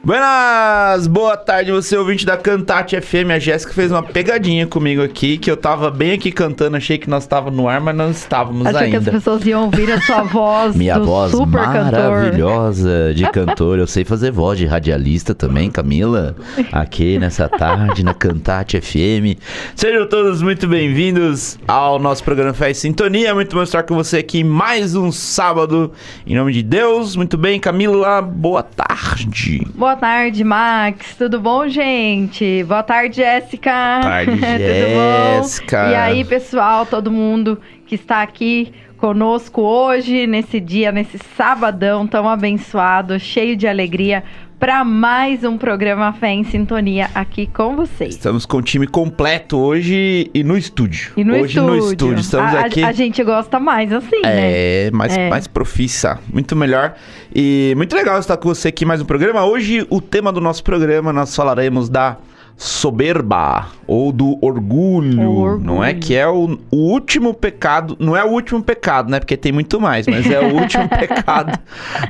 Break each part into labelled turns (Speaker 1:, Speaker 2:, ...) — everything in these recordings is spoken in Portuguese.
Speaker 1: Buenas! Boa tarde, você ouvinte da Cantate FM. A Jéssica fez uma pegadinha comigo aqui, que eu tava bem aqui cantando, achei que nós estávamos no ar, mas não estávamos ainda.
Speaker 2: Achei que as pessoas iam ouvir a sua voz.
Speaker 1: Minha
Speaker 2: do
Speaker 1: voz
Speaker 2: super
Speaker 1: maravilhosa de cantor. Eu sei fazer voz de radialista também, Camila. Aqui nessa tarde, na Cantate FM. Sejam todos muito bem-vindos ao nosso programa Fé e Sintonia. Muito bom estar com você aqui mais um sábado. Em nome de Deus, muito bem, Camila, boa tarde.
Speaker 2: Boa tarde, Max. Tudo bom, gente? Boa tarde, Jéssica.
Speaker 1: Boa tarde, Jéssica.
Speaker 2: Tudo bom? E aí, pessoal, todo mundo que está aqui conosco hoje, nesse dia, nesse sabadão tão abençoado, cheio de alegria, para mais um programa Fé em Sintonia aqui com vocês.
Speaker 1: Estamos com o time completo hoje e no estúdio.
Speaker 2: No estúdio.
Speaker 1: Estamos aqui.
Speaker 2: A gente gosta mais assim, né?
Speaker 1: Mais profissa. Muito melhor. E muito legal estar com você aqui mais um programa. Hoje, o tema do nosso programa, nós falaremos da soberba ou do orgulho, não é? Que é o último pecado, não é o último pecado, né? Porque tem muito mais, mas é o último pecado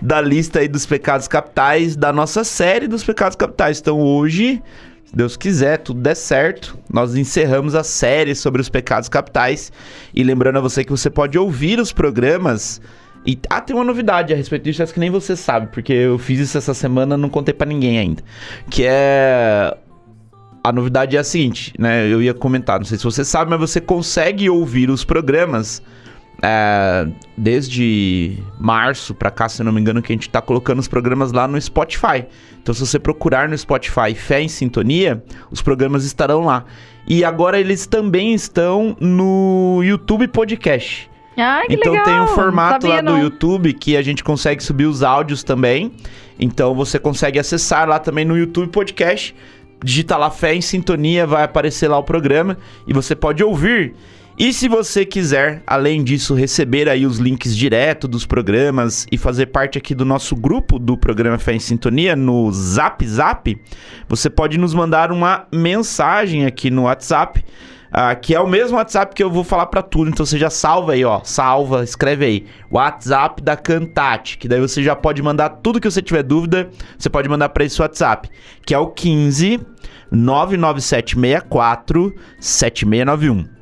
Speaker 1: da lista aí dos pecados capitais, da nossa série dos pecados capitais. Então hoje, se Deus quiser, tudo der certo, nós encerramos a série sobre os pecados capitais. E lembrando a você que você pode ouvir os programas. E tem uma novidade a respeito disso, acho que nem você sabe, porque eu fiz isso essa semana, não contei pra ninguém ainda. Que é... A novidade é a seguinte, né? Eu ia comentar, não sei se você sabe, mas você consegue ouvir os programas desde março pra cá, se eu não me engano, que a gente tá colocando os programas lá no Spotify. Então, se você procurar no Spotify Fé em Sintonia, os programas estarão lá. E agora eles também estão no YouTube Podcast.
Speaker 2: Ah, que
Speaker 1: então
Speaker 2: legal.
Speaker 1: Tem um formato lá
Speaker 2: não.
Speaker 1: do YouTube que a gente consegue subir os áudios também. Então você consegue acessar lá também no YouTube Podcast. Digita lá Fé em Sintonia, vai aparecer lá o programa e você pode ouvir. E se você quiser, além disso, receber aí os links direto dos programas e fazer parte aqui do nosso grupo do programa Fé em Sintonia no Zap, você pode nos mandar uma mensagem aqui no WhatsApp, que é o mesmo WhatsApp que eu vou falar pra tudo. Então você já salva aí, ó. Salva, escreve aí. WhatsApp da Cantate. Que daí você já pode mandar tudo que você tiver dúvida. Você pode mandar pra esse WhatsApp. Que é o 15 99764 7691.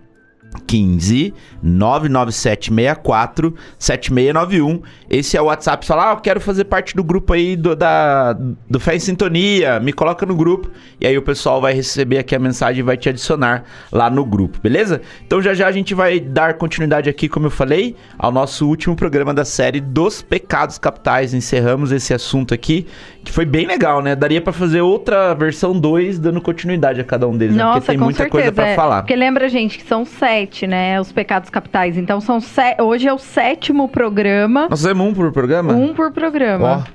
Speaker 1: 15 99764 7691. Esse é o WhatsApp. Você fala, eu quero fazer parte do grupo aí do Fé em Sintonia, me coloca no grupo. E aí o pessoal vai receber aqui a mensagem e vai te adicionar lá no grupo, beleza? Então já a gente vai dar continuidade aqui, como eu falei, ao nosso último programa da série dos pecados capitais. Encerramos esse assunto aqui, que foi bem legal, né? Daria pra fazer outra versão 2, dando continuidade a cada um deles, né? Porque tem muita coisa pra falar.
Speaker 2: Porque lembra, gente, que são 7, né? Os pecados capitais. Então são hoje é o 7º programa.
Speaker 1: Nós fizemos um por programa?
Speaker 2: Um por programa.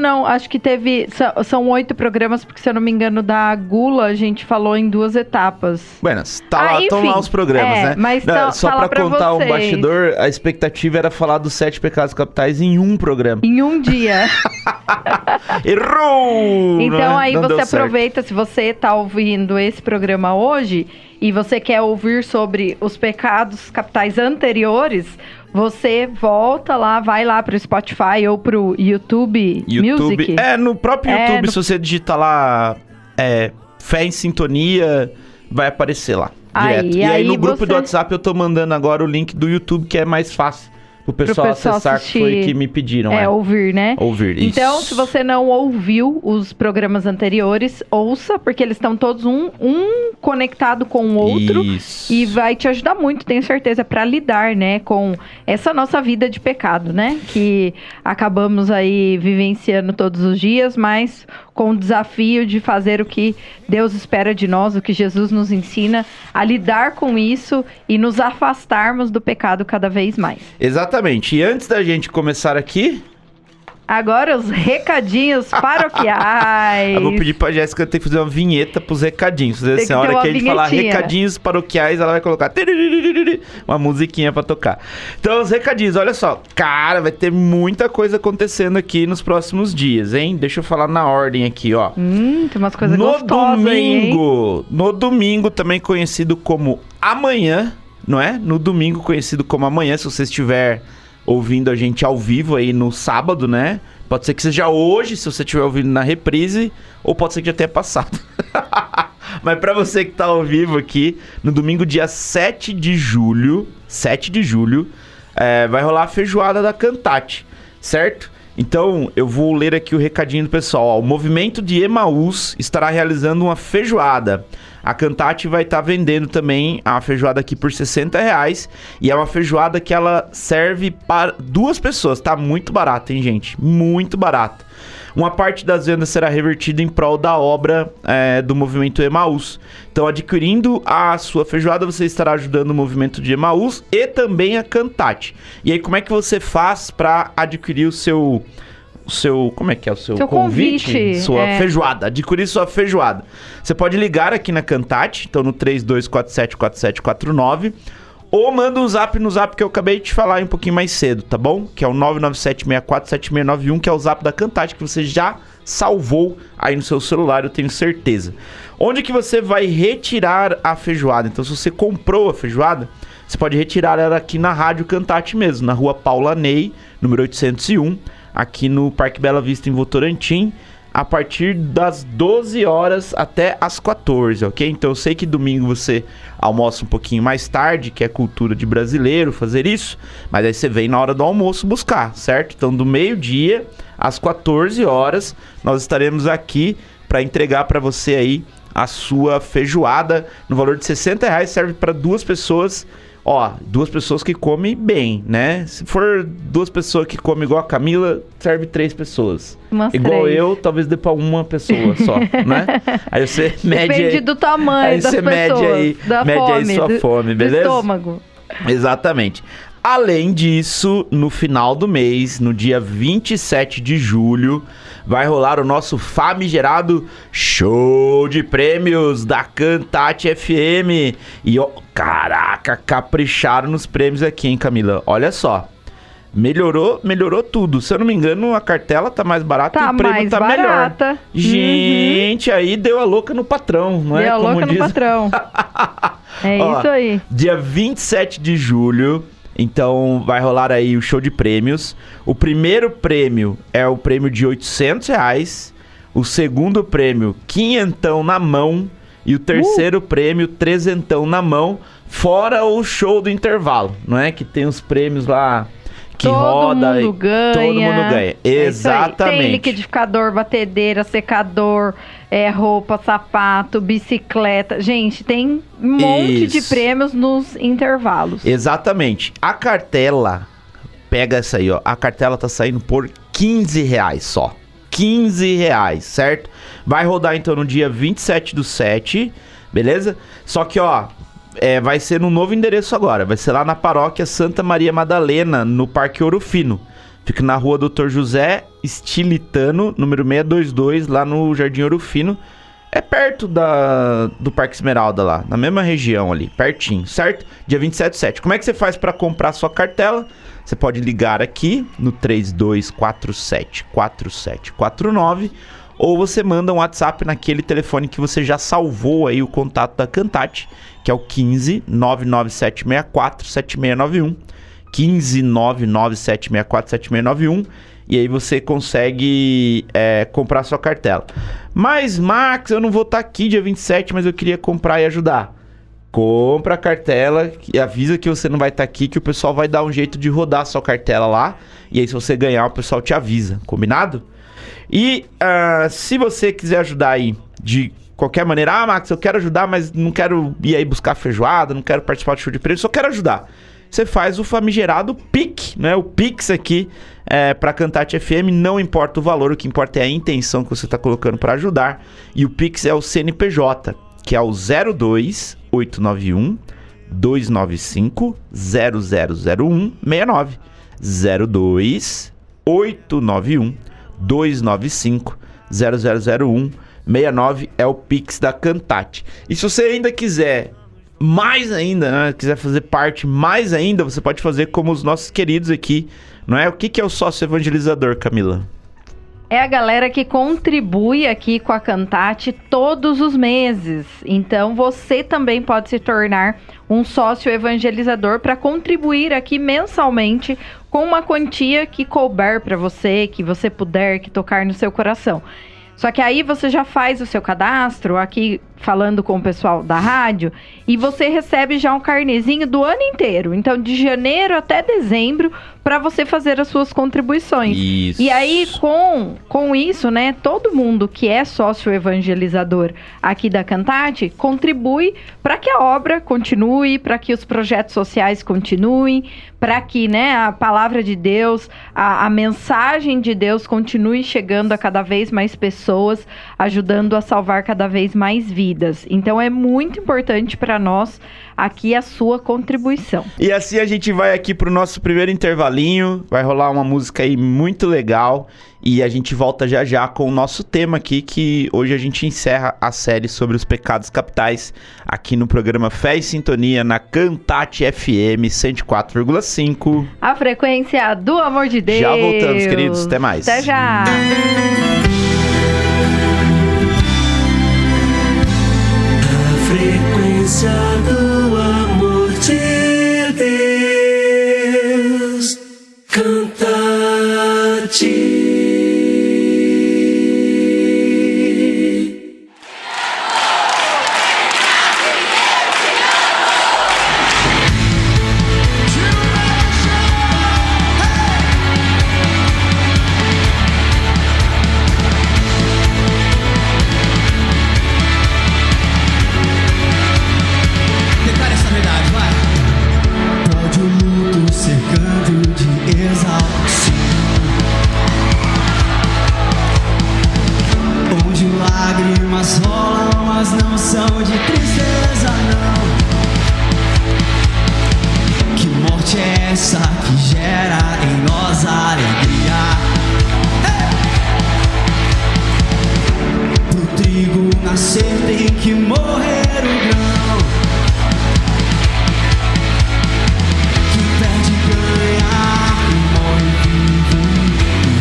Speaker 2: Não. Acho que teve... São 8 programas, porque se eu não me engano, da Gula, a gente falou em 2 etapas.
Speaker 1: Buenas, estão lá os programas, né?
Speaker 2: Mas
Speaker 1: só pra contar um bastidor, a expectativa era falar dos 7 pecados capitais em um programa.
Speaker 2: Em um dia.
Speaker 1: Errou!
Speaker 2: Então aí
Speaker 1: não
Speaker 2: você aproveita, se você tá ouvindo esse programa hoje e você quer ouvir sobre os pecados capitais anteriores, você volta lá, vai lá pro Spotify ou pro YouTube Music.
Speaker 1: No próprio YouTube, se você digitar lá Fé em Sintonia, vai aparecer lá, direto. E aí no grupo do WhatsApp eu tô mandando agora o link do YouTube, que é mais fácil pro pessoal acessar,
Speaker 2: assistir,
Speaker 1: que foi que me pediram.
Speaker 2: Ouvir, né?
Speaker 1: Ouvir, isso.
Speaker 2: Então, se você não ouviu os programas anteriores, ouça, porque eles estão todos um conectado com o outro.
Speaker 1: Isso.
Speaker 2: E vai te ajudar muito, tenho certeza, para lidar, né, com essa nossa vida de pecado, né? Que acabamos aí vivenciando todos os dias, mas com o desafio de fazer o que Deus espera de nós, o que Jesus nos ensina, a lidar com isso e nos afastarmos do pecado cada vez mais.
Speaker 1: Exatamente. E antes da gente começar aqui...
Speaker 2: Agora os recadinhos paroquiais.
Speaker 1: Eu vou pedir pra Jéssica ter que fazer uma vinheta pros recadinhos. Fazer assim, a hora que a gente falar recadinhos paroquiais, ela vai colocar uma musiquinha pra tocar. Então, os recadinhos, olha só. Cara, vai ter muita coisa acontecendo aqui nos próximos dias, hein? Deixa eu falar na ordem aqui, ó.
Speaker 2: Tem umas coisas gostosas aí,
Speaker 1: no domingo, também conhecido como amanhã, não é? No domingo, conhecido como amanhã, se você estiver ouvindo a gente ao vivo aí no sábado, né? Pode ser que seja hoje, se você estiver ouvindo na reprise, ou pode ser que já tenha passado. Mas pra você que tá ao vivo aqui, no domingo, dia 7 de julho, vai rolar a feijoada da Cantate, certo? Então, eu vou ler aqui o recadinho do pessoal. Ó, o movimento de Emaús estará realizando uma feijoada. A Cantate vai estar vendendo também a feijoada aqui por R$60. E é uma feijoada que ela serve para 2 pessoas. Tá muito barata, hein, gente? Muito barata. Uma parte das vendas será revertida em prol da obra do movimento Emaús. Então, adquirindo a sua feijoada, você estará ajudando o movimento de Emaús e também a Cantate. E aí, como é que você faz para adquirir o seu como é que é o seu convite? Sua feijoada, adquirir sua feijoada. Você pode ligar aqui na Cantate, então no 32474749, ou manda um zap no zap que eu acabei de falar um pouquinho mais cedo, tá bom? Que é o 997647691, que é o zap da Cantate, que você já salvou aí no seu celular, eu tenho certeza. Onde que você vai retirar a feijoada? Então, se você comprou a feijoada, você pode retirar ela aqui na Rádio Cantate mesmo, na rua Paula Ney, número 801, aqui no Parque Bela Vista, em Votorantim, a partir das 12 horas até as 14, ok? Então eu sei que domingo você almoça um pouquinho mais tarde, que é cultura de brasileiro fazer isso, mas aí você vem na hora do almoço buscar, certo? Então do meio-dia às 14 horas nós estaremos aqui para entregar para você aí a sua feijoada no valor de R$60, serve para 2 pessoas. Ó, 2 pessoas que comem bem, né? Se for 2 pessoas que comem igual a Camila, serve 3 pessoas. Igual 3. Eu, talvez dê pra 1 pessoa só, né? Aí você mede...
Speaker 2: Depende do tamanho das pessoas.
Speaker 1: Mede aí sua fome, beleza?
Speaker 2: Do estômago.
Speaker 1: Exatamente. Além disso, no final do mês, no dia 27 de julho, vai rolar o nosso famigerado show de prêmios da Cantate FM. E, ó, caraca, capricharam nos prêmios aqui, hein, Camila? Olha só. Melhorou tudo. Se eu não me engano, a cartela tá mais barata e o prêmio tá barata. Melhor. Gente, aí deu a louca no patrão, não é?
Speaker 2: Deu a louca no patrão.
Speaker 1: Ó,
Speaker 2: isso aí.
Speaker 1: Dia 27 de julho... Então vai rolar aí o show de prêmios. O primeiro prêmio é o prêmio de R$800. O segundo prêmio, quinhentão na mão. E o terceiro prêmio, trezentão na mão. Fora o show do intervalo, não é? Que tem os prêmios lá que todo mundo ganha. Exatamente.
Speaker 2: Tem liquidificador, batedeira, secador, roupa, sapato, bicicleta. Gente, tem um monte de prêmios nos intervalos.
Speaker 1: Exatamente. A cartela, pega essa aí, ó. A cartela tá saindo por R$15 só. R$15, certo? Vai rodar então no dia 27/7, beleza? Só que, ó... vai ser no novo endereço agora. Vai ser lá na paróquia Santa Maria Madalena, no Parque Ouro Fino. Fica na rua Dr. José Estilitano, número 622, lá no Jardim Ouro Fino. É perto do Parque Esmeralda lá, na mesma região ali, pertinho, certo? Dia 27/7. Como é que você faz para comprar sua cartela? Você pode ligar aqui no 32474749, ou você manda um WhatsApp naquele telefone que você já salvou aí o contato da Cantate, que é o 15 99764 7691. 15 99764 7691. E aí você consegue comprar sua cartela. Mas, Max, eu não vou estar aqui dia 27, mas eu queria comprar e ajudar. Compra a cartela e avisa que você não vai estar aqui, que o pessoal vai dar um jeito de rodar a sua cartela lá. E aí, se você ganhar, o pessoal te avisa. Combinado? E se você quiser ajudar aí de qualquer maneira, Max, eu quero ajudar, mas não quero ir aí buscar feijoada, não quero participar do show de prêmio, só quero ajudar. Você faz o famigerado PIX, né? O PIX aqui para Cantate FM, não importa o valor, o que importa é a intenção que você está colocando para ajudar. E o PIX é o CNPJ, que é o 02891 295 000169. 02891 295 000169 é o Pix da Cantate. E se você ainda quiser mais ainda, né, quiser fazer parte mais ainda, você pode fazer como os nossos queridos aqui, não é? O que é o sócio evangelizador, Camila?
Speaker 2: É a galera que contribui aqui com a Cantate todos os meses. Então, você também pode se tornar um sócio evangelizador para contribuir aqui mensalmente com uma quantia que couber para você, que você puder, que tocar no seu coração. Só que aí você já faz o seu cadastro, aqui falando com o pessoal da rádio, e você recebe já um carnezinho do ano inteiro. Então, de janeiro até dezembro, para você fazer as suas contribuições.
Speaker 1: Isso.
Speaker 2: E aí, com isso, né, todo mundo que é sócio evangelizador aqui da Cantate contribui para que a obra continue, para que os projetos sociais continuem, para que, né, a palavra de Deus, a mensagem de Deus continue chegando a cada vez mais pessoas, ajudando a salvar cada vez mais vidas. Então é muito importante para nós aqui a sua contribuição.
Speaker 1: E assim a gente vai aqui pro nosso primeiro intervalinho, vai rolar uma música aí muito legal e a gente volta já já com o nosso tema aqui, que hoje a gente encerra a série sobre os pecados capitais aqui no programa Fé e Sintonia na Cantate FM 104,5.
Speaker 2: A frequência do amor de Deus.
Speaker 1: Já voltamos, queridos, até mais.
Speaker 2: Até já.
Speaker 3: Frequência do amor de Deus, Cantate.
Speaker 4: Lágrimas rolam, mas não são de tristeza, não. Que morte é essa que gera em nós alegria? Pro trigo nascer tem que morrer o grão. Que perde ganha, que morre vivo,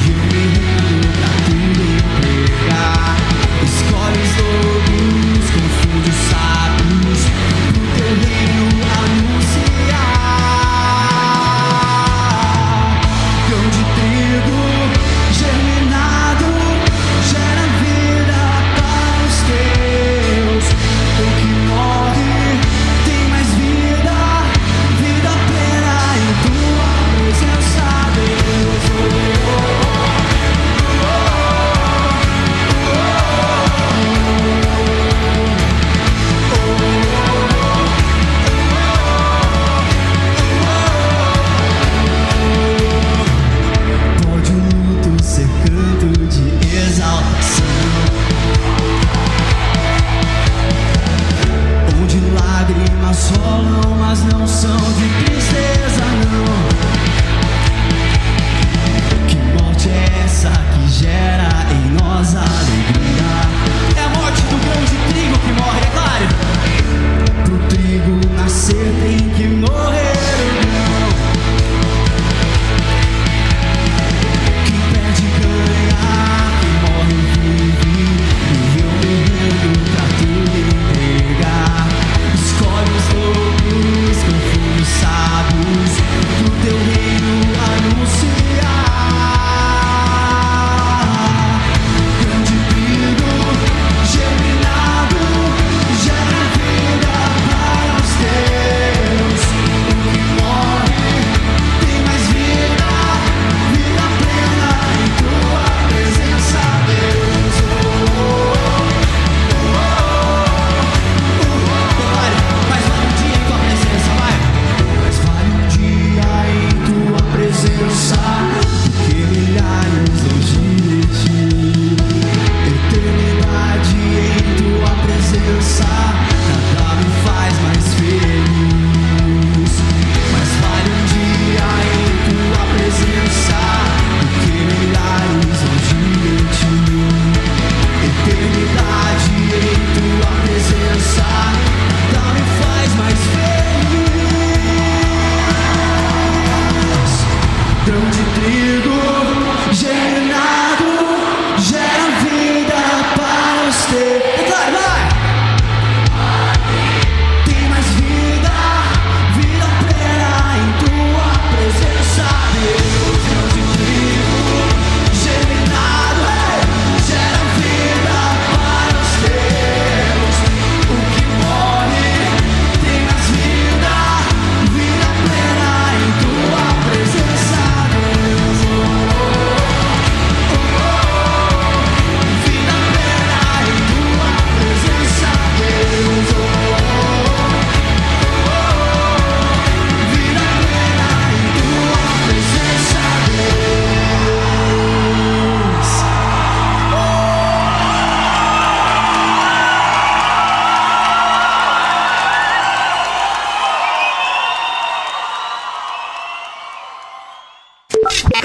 Speaker 4: e eu me rendo pra tudo entregar. Escolhe os lobos, confunde os sábios, pro teu reino anunciar. Grão de trigo germinado gera vida para os teus. O que morre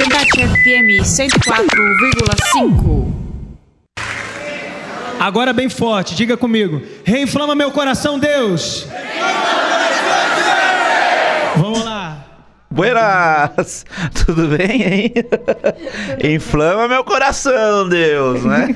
Speaker 5: Debate FM 104,5.
Speaker 4: Agora bem forte, diga comigo. Reinflama meu coração, Deus. Vamos lá.
Speaker 1: Buenas! Tudo bem, hein? Inflama meu coração, Deus, né?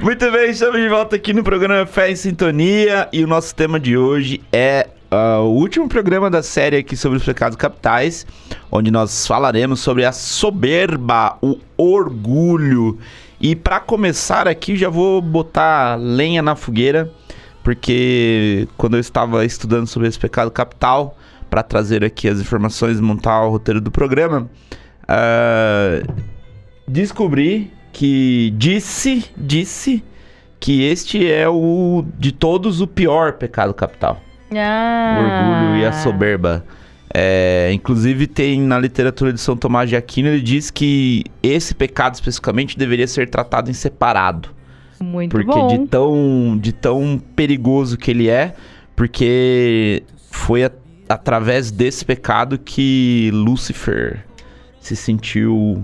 Speaker 1: Muito bem, estamos de volta aqui no programa Fé em Sintonia e o nosso tema de hoje é o último programa da série aqui sobre os pecados capitais, onde nós falaremos sobre a soberba, o orgulho. E para começar aqui, já vou botar lenha na fogueira, porque quando eu estava estudando sobre esse pecado capital, para trazer aqui as informações e montar o roteiro do programa, descobri que disse que este é o de todos o pior pecado capital. O orgulho e a soberba. Inclusive tem na literatura de São Tomás de Aquino, ele diz que esse pecado especificamente deveria ser tratado em separado.
Speaker 2: Muito
Speaker 1: porque
Speaker 2: bom.
Speaker 1: de tão perigoso que ele é, porque foi através desse pecado que Lúcifer se sentiu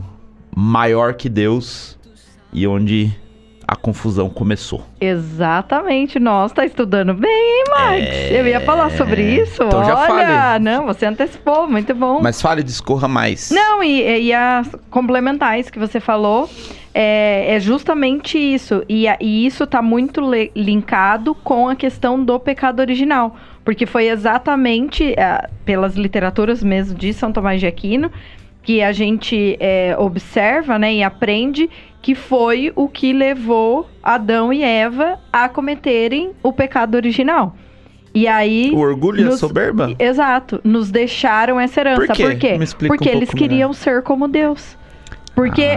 Speaker 1: maior que Deus e onde a confusão começou.
Speaker 2: Exatamente. Nossa, tá estudando bem, hein, Max? Eu ia falar sobre isso.
Speaker 1: Então já
Speaker 2: Olha,
Speaker 1: falei.
Speaker 2: não, você antecipou, muito bom.
Speaker 1: Mas fale, discorra mais.
Speaker 2: Não, e as complementares que você falou, é justamente isso. E isso tá muito linkado com a questão do pecado original. Porque foi exatamente, pelas literaturas mesmo de São Tomás de Aquino, que a gente observa, né, e aprende que foi o que levou Adão e Eva a cometerem o pecado original. E aí...
Speaker 1: O orgulho e a soberba?
Speaker 2: Exato. Nos deixaram essa herança.
Speaker 1: Por quê?
Speaker 2: Por quê?
Speaker 1: Me explica
Speaker 2: Porque
Speaker 1: um
Speaker 2: eles
Speaker 1: pouco
Speaker 2: queriam
Speaker 1: melhor.
Speaker 2: ser como Deus. Porque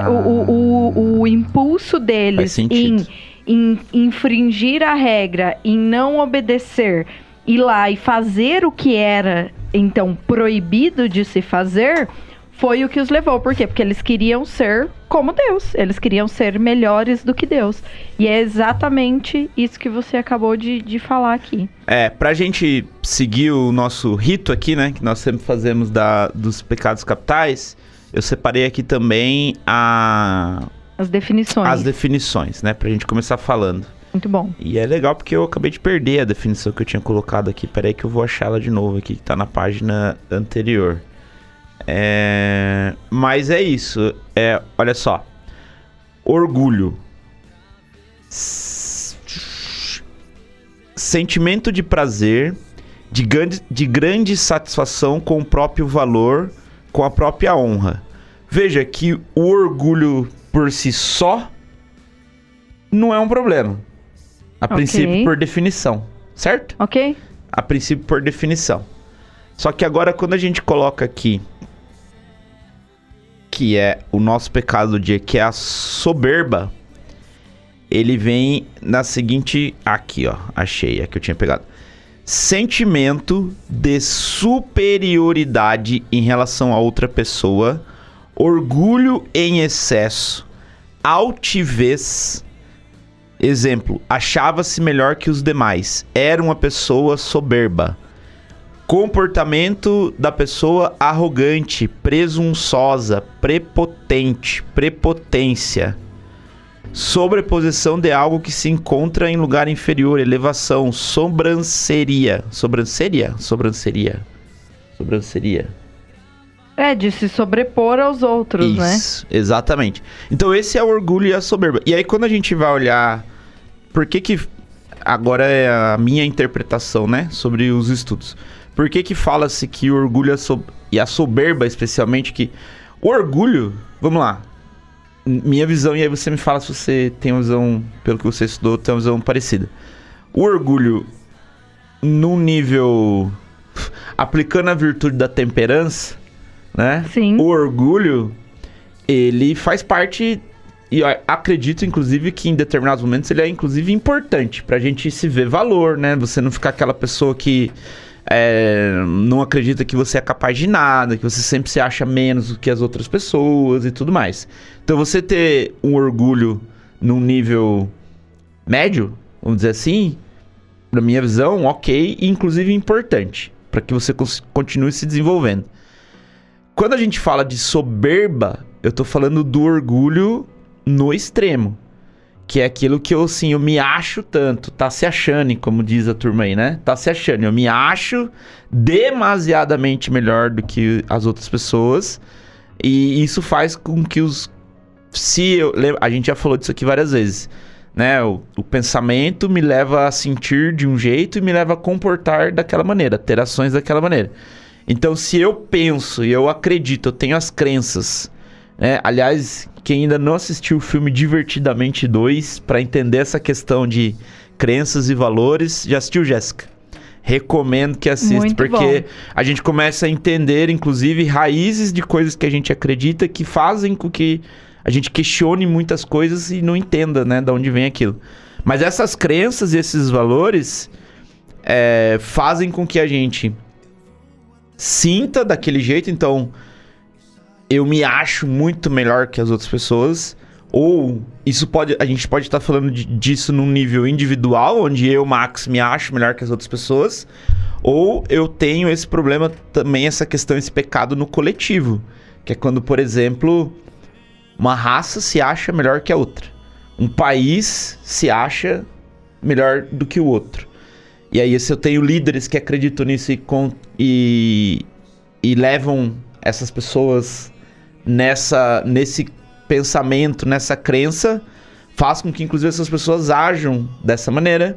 Speaker 2: o impulso
Speaker 1: Faz
Speaker 2: deles
Speaker 1: sentido.
Speaker 2: em infringir a regra, em não obedecer, ir lá e fazer o que era, então, proibido de se fazer, foi o que os levou. Por quê? Porque eles queriam ser como Deus. Eles queriam ser melhores do que Deus. E é exatamente isso que você acabou de falar aqui.
Speaker 1: Pra gente seguir o nosso rito aqui, né, que nós sempre fazemos dos pecados capitais, eu separei aqui também
Speaker 2: As definições.
Speaker 1: as definições, né, pra gente começar falando.
Speaker 2: Muito bom.
Speaker 1: E é legal porque eu acabei de perder a definição que eu tinha colocado aqui. Peraí que eu vou achar ela de novo aqui, que tá na página anterior. Mas é isso. Olha só. Orgulho. Sentimento de prazer, de grande satisfação com o próprio valor, com a própria honra. Veja que o orgulho por si só não é um problema. A princípio, por definição. Certo?
Speaker 2: Ok?
Speaker 1: A princípio, por definição. Só que agora, quando a gente coloca aqui, que é o nosso pecado do dia, que é a soberba, ele vem na seguinte... Aqui, ó. Achei. É que eu tinha pegado. Sentimento de superioridade em relação a outra pessoa, orgulho em excesso, altivez. Exemplo, achava-se melhor que os demais. Era uma pessoa soberba. Comportamento da pessoa arrogante, presunçosa, prepotente, prepotência. Sobreposição de algo que se encontra em lugar inferior, elevação, sobranceria. Sobranceria?
Speaker 2: De se sobrepor aos outros, né?
Speaker 1: Isso, exatamente. Então esse é o orgulho e a soberba. E aí quando a gente vai olhar... Por que agora é a minha interpretação, né? Sobre os estudos. Por que fala-se que o orgulho e a soberba, especialmente, que... O orgulho... Vamos lá. Minha visão, e aí você me fala se você tem uma visão... Pelo que você estudou, tem uma visão parecida. O orgulho, num nível... Aplicando a virtude da temperança, né?
Speaker 2: Sim.
Speaker 1: O orgulho, ele faz parte... E eu acredito, inclusive, que em determinados momentos ele é, inclusive, importante pra gente se ver valor, né? Você não ficar aquela pessoa que não acredita que você é capaz de nada, que você sempre se acha menos do que as outras pessoas e tudo mais. Então, você ter um orgulho num nível médio, vamos dizer assim, na minha visão, ok, e inclusive importante, pra que você continue se desenvolvendo. quando a gente fala de soberba, eu tô falando do orgulho no extremo. Que é aquilo que eu, assim, eu me acho tanto. Tá se achando, como diz a turma aí, né? Tá se achando. Eu me acho demasiadamente melhor do que as outras pessoas. E isso faz com que a gente já falou disso aqui várias vezes, né? O pensamento me leva a sentir de um jeito e me leva a comportar daquela maneira, ter ações daquela maneira. Então, se eu penso e eu acredito, eu tenho as crenças, né? Aliás, quem ainda não assistiu o filme Divertidamente 2, para entender essa questão de crenças e valores, já assistiu, Jéssica? Recomendo que assista,
Speaker 2: Muito
Speaker 1: porque
Speaker 2: bom.
Speaker 1: a gente começa a entender, inclusive, raízes de coisas que a gente acredita que fazem com que a gente questione muitas coisas e não entenda, né, de onde vem aquilo. Mas essas crenças e esses valores fazem com que a gente sinta daquele jeito. Então, eu me acho muito melhor que as outras pessoas. Ou a gente pode estar falando disso num nível individual, onde eu, Max, me acho melhor que as outras pessoas. Ou eu tenho esse problema também, essa questão, esse pecado no coletivo. Que é quando, por exemplo, uma raça se acha melhor que a outra. Um país se acha melhor do que o outro. E aí, se eu tenho líderes que acreditam nisso e levam essas pessoas nesse pensamento, nessa crença, faz com que, inclusive, essas pessoas ajam dessa maneira,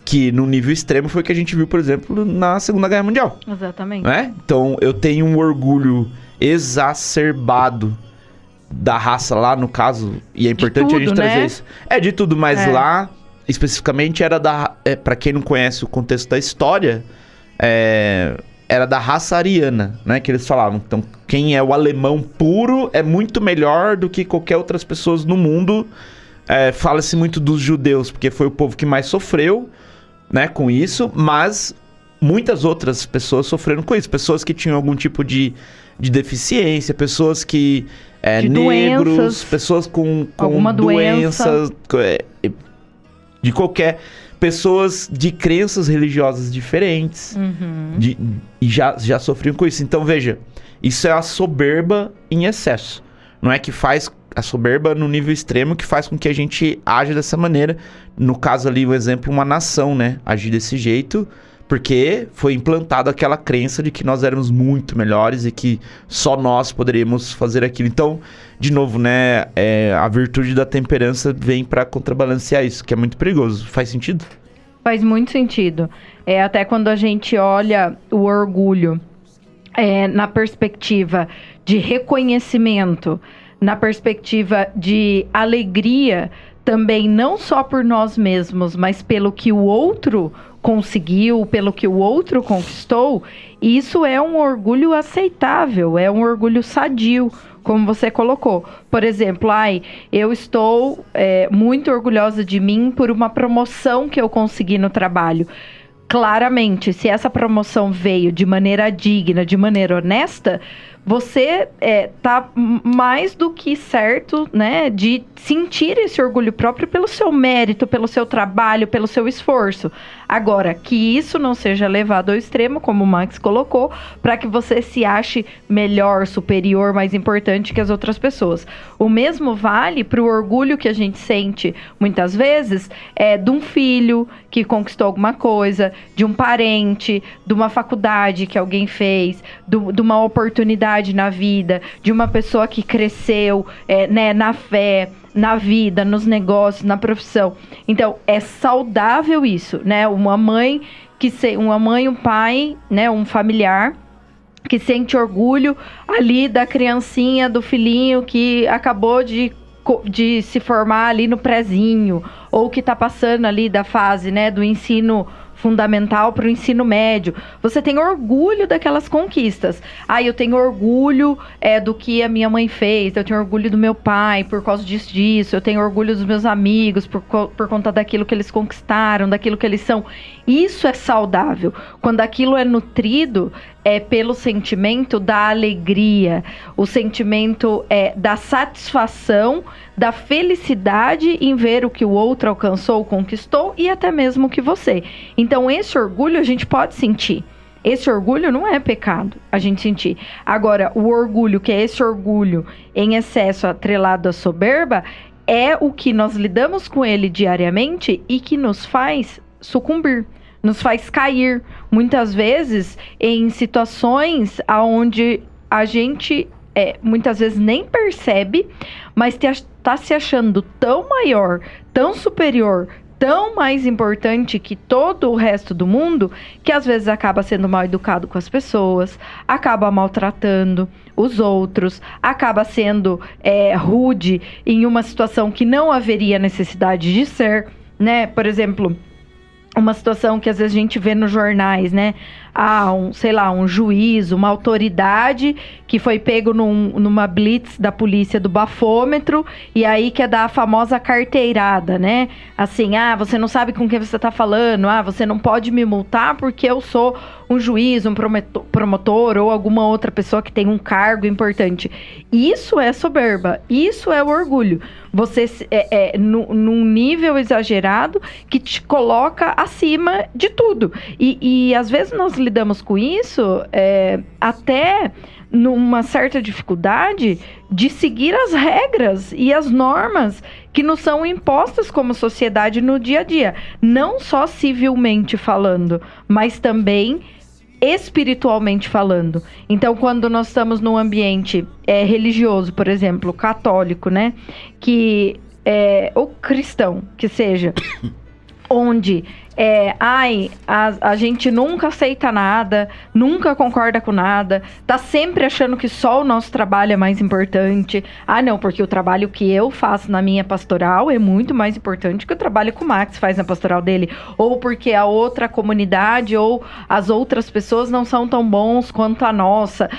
Speaker 1: que no nível extremo foi o que a gente viu, por exemplo, na Segunda Guerra Mundial.
Speaker 2: Exatamente.
Speaker 1: Né? Então, eu tenho um orgulho exacerbado da raça lá, no caso, e é importante a gente trazer isso. É de tudo, mas lá, especificamente, era pra quem não conhece o contexto da história, era da raça ariana, né, que eles falavam. Então, quem é o alemão puro é muito melhor do que qualquer outras pessoas no mundo. Fala-se muito dos judeus, porque foi o povo que mais sofreu, né, com isso, mas muitas outras pessoas sofreram com isso. Pessoas que tinham algum tipo de deficiência, pessoas que... negros,
Speaker 2: doenças,
Speaker 1: pessoas com
Speaker 2: alguma
Speaker 1: doenças, de qualquer... Pessoas de crenças religiosas diferentes, e já sofriam com isso. Então, veja, isso é a soberba em excesso. Não é que faz a soberba no nível extremo que faz com que a gente age dessa maneira. No caso ali, o exemplo, uma nação, né? Agir desse jeito, porque foi implantada aquela crença de que nós éramos muito melhores e que só nós poderíamos fazer aquilo. Então, de novo, né? A virtude da temperança vem para contrabalancear isso, que é muito perigoso. Faz sentido?
Speaker 2: Faz muito sentido. Até quando a gente olha o orgulho na perspectiva de reconhecimento, na perspectiva de alegria, também não só por nós mesmos, mas pelo que o outro conseguiu, pelo que o outro conquistou, isso é um orgulho aceitável, é um orgulho sadio, como você colocou. Por exemplo, eu estou muito orgulhosa de mim por uma promoção que eu consegui no trabalho. Claramente, se essa promoção veio de maneira digna, de maneira honesta, você tá mais do que certo, né, de sentir esse orgulho próprio pelo seu mérito, pelo seu trabalho, pelo seu esforço. Agora, que isso não seja levado ao extremo, como o Max colocou, para que você se ache melhor, superior, mais importante que as outras pessoas. O mesmo vale para o orgulho que a gente sente, muitas vezes, de um filho que conquistou alguma coisa, de um parente, de uma faculdade que alguém fez, de uma oportunidade na vida, de uma pessoa que cresceu, né, na fé, na vida, nos negócios, na profissão. Então, é saudável isso, né? Uma mãe, um pai, né, um familiar que sente orgulho ali da criancinha, do filhinho que acabou de se formar ali no prezinho, ou que está passando ali da fase, né, do ensino fundamental para o ensino médio. Você tem orgulho daquelas conquistas. Eu tenho orgulho do que a minha mãe fez, eu tenho orgulho do meu pai por causa disso, eu tenho orgulho dos meus amigos por conta daquilo que eles conquistaram, daquilo que eles são. Isso é saudável. Quando aquilo é nutrido pelo sentimento da alegria, o sentimento da satisfação, da felicidade em ver o que o outro alcançou, conquistou e até mesmo o que você. Então, esse orgulho a gente pode sentir. Esse orgulho não é pecado, a gente sentir. Agora, o orgulho, que é esse orgulho em excesso atrelado à soberba, é o que nós lidamos com ele diariamente e que nos faz sucumbir, nos faz cair, muitas vezes, em situações onde a gente muitas vezes nem percebe, mas tá se achando tão maior, tão superior, tão mais importante que todo o resto do mundo, que às vezes acaba sendo mal educado com as pessoas, acaba maltratando os outros, acaba sendo rude em uma situação que não haveria necessidade de ser, né? Por exemplo, uma situação que às vezes a gente vê nos jornais, né? Um juiz, uma autoridade que foi pego numa blitz da polícia do bafômetro e aí quer dar a famosa carteirada, né? Assim, você não sabe com quem você tá falando, você não pode me multar porque eu sou um juiz, um promotor ou alguma outra pessoa que tem um cargo importante. Isso é soberba, isso é o orgulho. Você num nível exagerado que te coloca acima de tudo. E às vezes nós lidamos com isso até numa certa dificuldade de seguir as regras e as normas que nos são impostas como sociedade no dia a dia. Não só civilmente falando, mas também espiritualmente falando. Então, quando nós estamos num ambiente religioso, por exemplo, católico, né? Ou cristão, que seja, onde a gente nunca aceita nada, nunca concorda com nada, tá sempre achando que só o nosso trabalho é mais importante. Não, porque o trabalho que eu faço na minha pastoral é muito mais importante que o trabalho que o Max faz na pastoral dele. Ou porque a outra comunidade ou as outras pessoas não são tão bons quanto a nossa.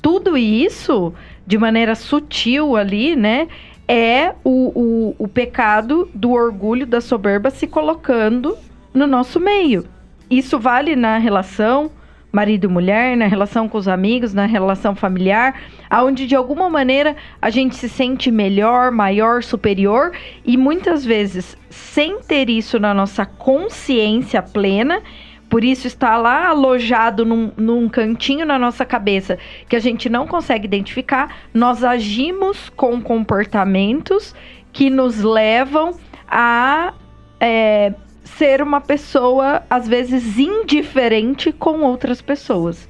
Speaker 2: Tudo isso, de maneira sutil ali, né? É o pecado do orgulho, da soberba se colocando no nosso meio. Isso vale na relação marido e mulher, na relação com os amigos, na relação familiar, onde de alguma maneira a gente se sente melhor, maior, superior, e muitas vezes sem ter isso na nossa consciência plena. Por isso está lá alojado num cantinho na nossa cabeça que a gente não consegue identificar. Nós agimos com comportamentos que nos levam a ser uma pessoa, às vezes, indiferente com outras pessoas.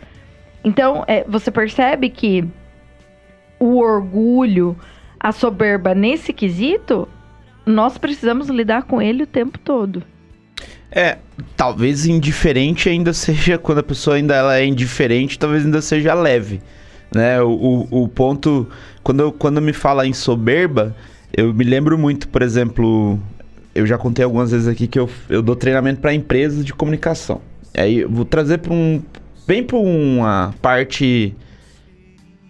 Speaker 2: Então, você percebe que o orgulho, a soberba nesse quesito, nós precisamos lidar com ele o tempo todo.
Speaker 1: Talvez indiferente ainda seja, quando a pessoa ela é indiferente, talvez ainda seja leve, né? O ponto, quando me fala em soberba, eu me lembro muito, por exemplo, eu já contei algumas vezes aqui que eu dou treinamento para empresas de comunicação. Aí eu vou trazer bem para uma parte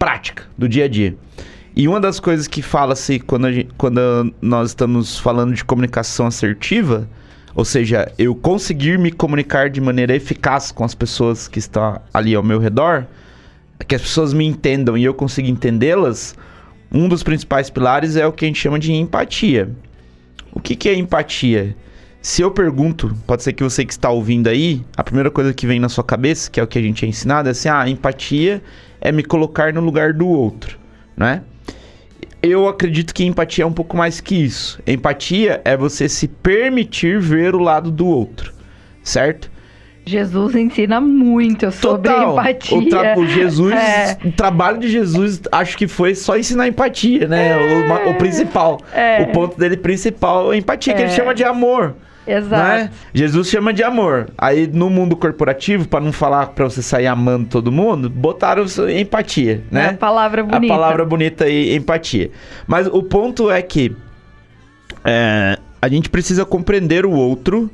Speaker 1: prática do dia a dia. E uma das coisas que fala-se quando nós estamos falando de comunicação assertiva, ou seja, eu conseguir me comunicar de maneira eficaz com as pessoas que estão ali ao meu redor, que as pessoas me entendam e eu consiga entendê-las, um dos principais pilares é o que a gente chama de empatia. O que é empatia? Se eu pergunto, pode ser que você que está ouvindo aí, a primeira coisa que vem na sua cabeça, que é o que a gente é ensinado, é assim, empatia é me colocar no lugar do outro, né? Eu acredito que empatia é um pouco mais que isso. Empatia é você se permitir ver o lado do outro, certo?
Speaker 2: Jesus ensina muito sobre empatia.
Speaker 1: O trabalho de Jesus, acho que foi só ensinar empatia, né? O principal. O ponto dele principal é empatia, que ele chama de amor.
Speaker 2: Exato.
Speaker 1: Né? Jesus chama de amor. Aí no mundo corporativo, para não falar para você sair amando todo mundo, botaram empatia, né?
Speaker 2: A palavra bonita.
Speaker 1: A palavra bonita aí, empatia. Mas o ponto é que a gente precisa compreender o outro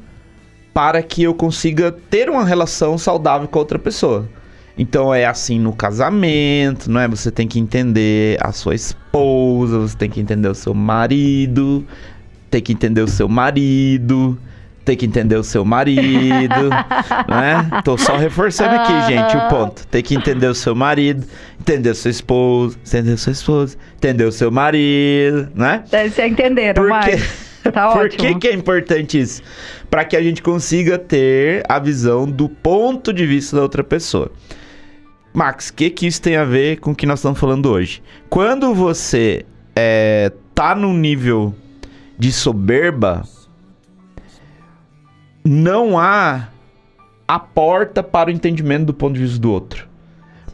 Speaker 1: para que eu consiga ter uma relação saudável com a outra pessoa. Então é assim no casamento, não é? Você tem que entender a sua esposa, você tem que entender o seu marido, tem que entender o seu marido, tem que entender o seu marido, né? Tô só reforçando aqui, gente, o ponto. Tem que entender o seu marido, entender a sua esposa, entender o seu marido, né?
Speaker 2: Vocês entenderam,
Speaker 1: porque...
Speaker 2: mas... Tá
Speaker 1: Por
Speaker 2: ótimo.
Speaker 1: que é importante isso? Para que a gente consiga ter a visão do ponto de vista da outra pessoa. Max, o que isso tem a ver com o que nós estamos falando hoje? Quando você tá num nível de soberba, não há a porta para o entendimento do ponto de vista do outro.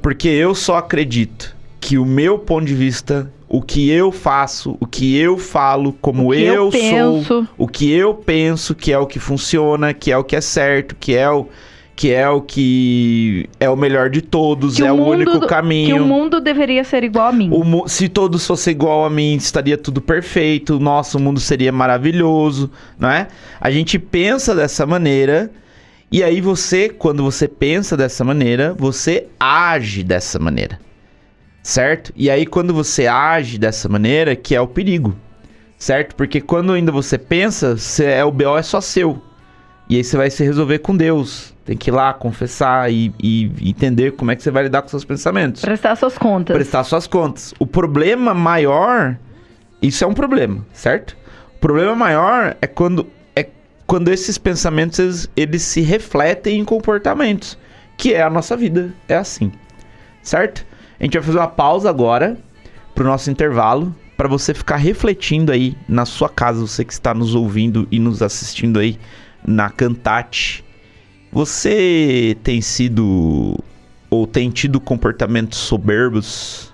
Speaker 1: Porque eu só acredito que o meu ponto de vista, o que eu faço, o que eu falo, como
Speaker 2: O que eu penso.
Speaker 1: sou, o que eu penso, que é o que funciona, que é o que é certo, que é o que é o melhor de todos,
Speaker 2: Que
Speaker 1: é
Speaker 2: o
Speaker 1: o
Speaker 2: mundo-
Speaker 1: único
Speaker 2: Que
Speaker 1: caminho.
Speaker 2: o mundo deveria ser igual a mim.
Speaker 1: Se todos fossem igual a mim, estaria tudo perfeito. Nossa, o mundo seria maravilhoso, não é? A gente pensa dessa maneira, e aí quando você pensa dessa maneira, você age dessa maneira, certo? E aí quando você age dessa maneira, que é o perigo, certo? Porque quando ainda você pensa, o BO é só seu. E aí você vai se resolver com Deus. Tem que ir lá confessar e entender como é que você vai lidar com seus pensamentos.
Speaker 2: Prestar suas contas.
Speaker 1: Prestar suas contas. O problema maior, isso é um problema, certo? O problema maior é quando esses pensamentos eles se refletem em comportamentos, que é a nossa vida, é assim, certo? A gente vai fazer uma pausa agora pro nosso intervalo, para você ficar refletindo aí na sua casa, você que está nos ouvindo e nos assistindo aí na Cantate. Você tem sido ou tem tido comportamentos soberbos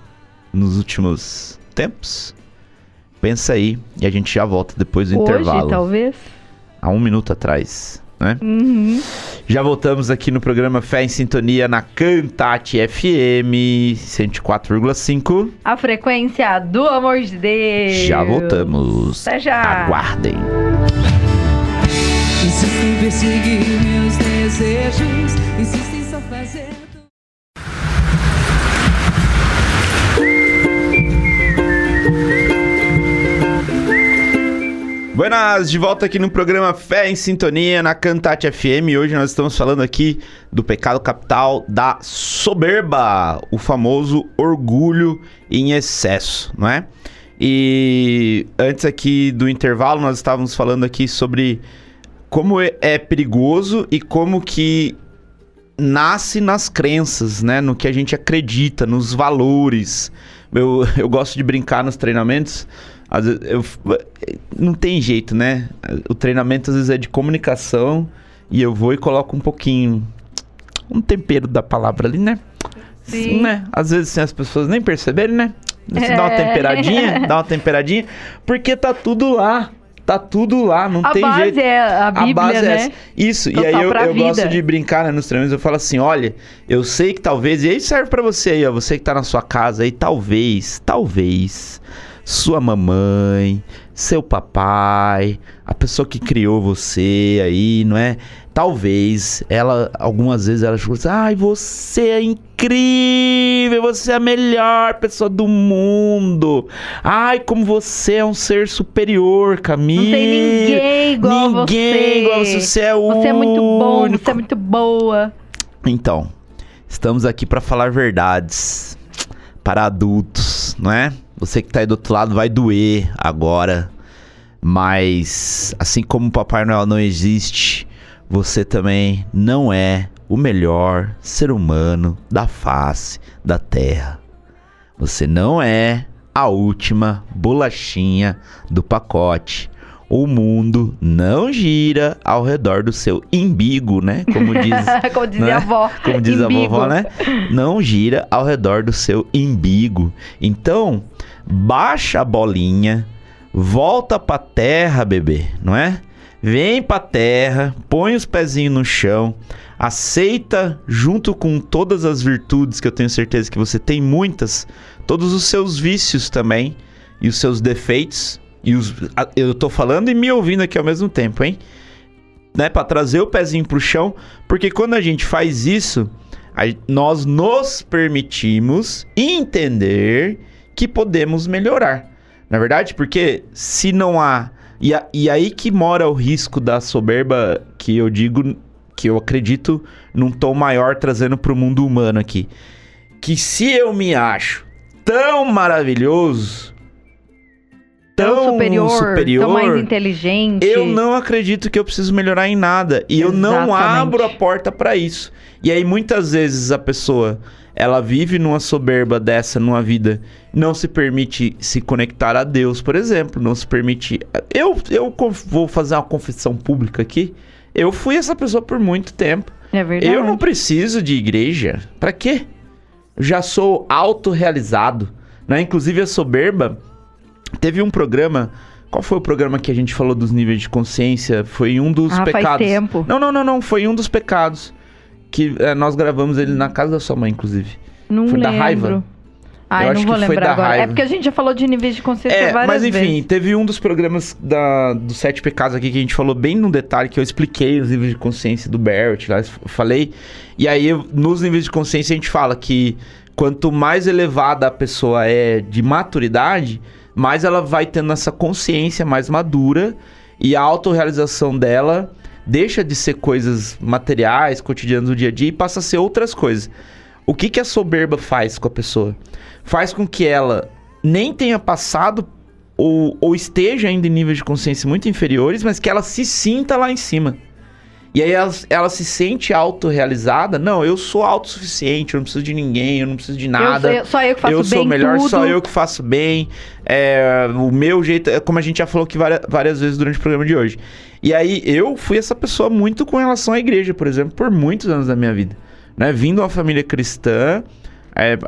Speaker 1: nos últimos tempos? Pensa aí e a gente já volta depois do intervalo.
Speaker 2: Hoje, talvez.
Speaker 1: Há 1 minuto atrás, né?
Speaker 2: Uhum.
Speaker 1: Já voltamos aqui no programa Fé em Sintonia na Cantate FM 104,5.
Speaker 2: A frequência do amor de Deus.
Speaker 1: Já voltamos.
Speaker 2: Até já.
Speaker 1: Aguardem.
Speaker 4: Insistem em perseguir meus desejos, insistem só fazer.
Speaker 1: Buenas, de volta aqui no programa Fé em Sintonia na Cantate FM. Hoje nós estamos falando aqui do pecado capital da soberba, o famoso orgulho em excesso, não é? E antes aqui do intervalo nós estávamos falando aqui sobre como é perigoso e como que nasce nas crenças, né? No que a gente acredita, nos valores. Eu gosto de brincar nos treinamentos. Às vezes, não tem jeito, né? O treinamento às vezes é de comunicação e eu vou e coloco um tempero da palavra ali, né?
Speaker 2: Sim.
Speaker 1: Né? Às vezes as pessoas nem perceberem, né? Você dá uma temperadinha, porque tá tudo lá. Tá tudo lá, não tem
Speaker 2: A
Speaker 1: jeito.
Speaker 2: base é a Bíblia,
Speaker 1: base
Speaker 2: né?
Speaker 1: é essa. Isso,
Speaker 2: Total
Speaker 1: e aí
Speaker 2: pra
Speaker 1: eu
Speaker 2: vida.
Speaker 1: gosto de brincar, né, nos treinos. Eu falo assim, olha, eu sei que talvez, e aí serve pra você aí, ó, você que tá na sua casa aí, talvez, sua mamãe, seu papai, a pessoa que criou você aí, não é? Talvez, algumas vezes ela chegou assim, ai, você é incrível, você é a melhor pessoa do mundo. Ai, como você é um ser superior, Camille.
Speaker 2: Não tem ninguém igual a você.
Speaker 1: Ninguém igual a você, você é o
Speaker 2: Você é muito bom,
Speaker 1: único.
Speaker 2: você é muito boa.
Speaker 1: Então, estamos aqui para falar verdades para adultos, não é? Você que tá aí do outro lado vai doer agora, mas assim como o Papai Noel não existe, você também não é o melhor ser humano da face da Terra. Você não é a última bolachinha do pacote. O mundo não gira ao redor do seu umbigo, né? Como diz,
Speaker 2: Como dizia
Speaker 1: né?
Speaker 2: a avó.
Speaker 1: Como diz
Speaker 2: Imbigo.
Speaker 1: a vovó, né? Não gira ao redor do seu umbigo. Então, baixa a bolinha, volta pra terra, bebê, não é? Vem pra terra, põe os pezinhos no chão, aceita junto com todas as virtudes que eu tenho certeza que você tem muitas, todos os seus vícios também e os seus defeitos. Eu tô falando e me ouvindo aqui ao mesmo tempo, hein? Né? Pra trazer o pezinho pro chão, porque quando a gente faz isso, nós nos permitimos entender que podemos melhorar. Na verdade, porque se não há... E aí que mora o risco da soberba, que eu digo, que eu acredito num tom maior trazendo pro mundo humano aqui. Que se eu me acho tão maravilhoso, tão superior,
Speaker 2: tão mais inteligente.
Speaker 1: eu não acredito que eu preciso melhorar em nada. E eu não
Speaker 2: Exatamente.
Speaker 1: abro a porta pra isso. E aí, muitas vezes, a pessoa, ela vive numa soberba dessa, numa vida, não se permite se conectar a Deus, por exemplo. Não se permite... Eu vou fazer uma confissão pública aqui. Eu fui essa pessoa por muito tempo.
Speaker 2: É verdade.
Speaker 1: Eu não preciso de igreja. Pra quê? Eu já sou autorrealizado, né? Inclusive, a soberba... Teve um programa... Qual foi o programa que a gente falou dos níveis de consciência? Foi um dos pecados.
Speaker 2: Faz tempo.
Speaker 1: Não. Foi um dos pecados. Que nós gravamos ele na casa da sua mãe, inclusive.
Speaker 2: Não
Speaker 1: foi
Speaker 2: lembro.
Speaker 1: da raiva.
Speaker 2: Ai,
Speaker 1: Eu
Speaker 2: não
Speaker 1: acho
Speaker 2: vou
Speaker 1: que foi
Speaker 2: lembrar
Speaker 1: da
Speaker 2: agora.
Speaker 1: raiva.
Speaker 2: É porque a gente já falou de níveis de consciência várias
Speaker 1: mas enfim,
Speaker 2: vezes.
Speaker 1: teve um dos programas dos 7 pecados aqui que a gente falou bem no detalhe, que eu expliquei os níveis de consciência do Barrett, lá eu falei. E aí, nos níveis de consciência, a gente fala que quanto mais elevada a pessoa é de maturidade, mais ela vai tendo essa consciência mais madura e a autorrealização dela deixa de ser coisas materiais, cotidianas do dia a dia e passa a ser outras coisas. O que a soberba faz com a pessoa? Faz com que ela nem tenha passado ou esteja ainda em níveis de consciência muito inferiores, mas que ela se sinta lá em cima. E aí ela se sente autorrealizada. Não, eu sou autossuficiente, eu não preciso de ninguém, eu não preciso de nada.
Speaker 2: Só eu que faço bem.
Speaker 1: Eu sou melhor,
Speaker 2: tudo.
Speaker 1: só eu que faço bem. O meu jeito, como a gente já falou aqui várias vezes durante o programa de hoje. E aí eu fui essa pessoa muito com relação à igreja, por exemplo, por muitos anos da minha vida. Né? Vindo de uma família cristã,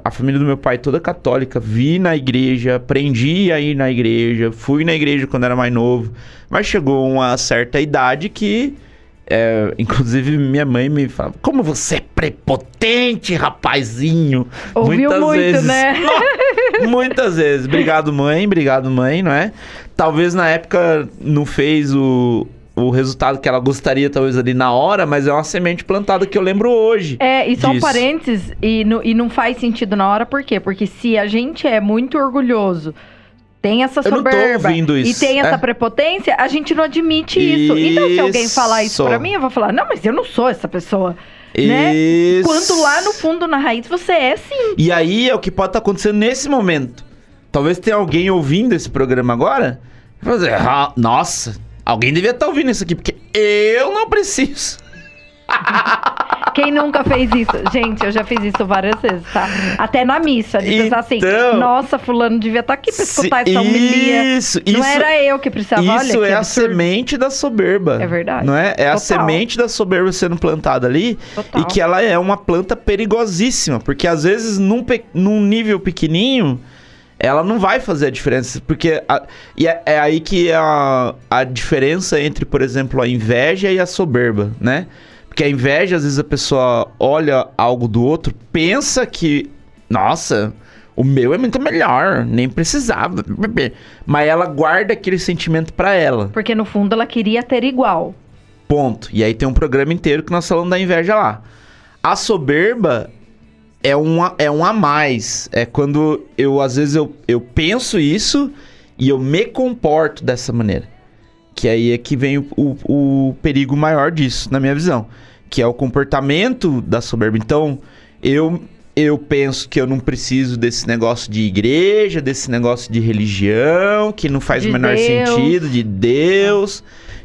Speaker 1: a família do meu pai toda católica, vi na igreja, aprendi a ir na igreja, fui na igreja quando era mais novo. Mas chegou uma certa idade que... inclusive minha mãe me fala: como você é prepotente, rapazinho.
Speaker 2: Ouviu
Speaker 1: muitas
Speaker 2: muito,
Speaker 1: vezes,
Speaker 2: né?
Speaker 1: Muitas vezes. Obrigado mãe, não é? Talvez na época não fez o resultado que ela gostaria, talvez ali na hora, mas é uma semente plantada que eu lembro hoje.
Speaker 2: E só um
Speaker 1: disso.
Speaker 2: parênteses, e não faz sentido na hora, por quê? Porque se a gente é muito orgulhoso, tem essa
Speaker 1: Eu não tô
Speaker 2: soberba
Speaker 1: ouvindo
Speaker 2: e
Speaker 1: isso.
Speaker 2: tem essa prepotência, a gente não admite isso. Então, se alguém falar isso
Speaker 1: Isso.
Speaker 2: pra mim, eu vou falar: não, mas eu não sou essa pessoa. Né?
Speaker 1: Isso.
Speaker 2: Quando lá no fundo, na raiz, você é sim.
Speaker 1: E aí é o que pode estar acontecendo nesse momento. Talvez tenha alguém ouvindo esse programa agora e vai dizer: nossa, alguém devia estar ouvindo isso aqui, porque eu não preciso.
Speaker 2: Quem nunca fez isso? Gente, eu já fiz isso várias vezes, tá? Até na missa, de pensar assim: nossa, fulano devia estar aqui pra escutar essa homilia. Não era eu que precisava. Olha,
Speaker 1: Isso
Speaker 2: que
Speaker 1: é a
Speaker 2: absurdo.
Speaker 1: semente da soberba.
Speaker 2: É verdade.
Speaker 1: Não é? É a
Speaker 2: Total.
Speaker 1: semente da soberba sendo plantada ali.
Speaker 2: Total.
Speaker 1: E que ela é uma planta perigosíssima. Porque às vezes num nível pequenininho, ela não vai fazer a diferença. Porque é aí que é a diferença entre, por exemplo, a inveja e a soberba, né? Porque a inveja, às vezes a pessoa olha algo do outro, pensa que, nossa, o meu é muito melhor, nem precisava. Mas ela guarda aquele sentimento pra ela.
Speaker 2: Porque no fundo ela queria ter igual.
Speaker 1: Ponto. E aí tem um programa inteiro que nós falamos da inveja lá. A soberba é um a mais. É quando às vezes eu penso isso e eu me comporto dessa maneira. Que aí é que vem o perigo maior disso, na minha visão. Que é o comportamento da soberba. Então, eu penso que eu não preciso desse negócio de igreja, desse negócio de religião, que não faz o menor sentido, de Deus.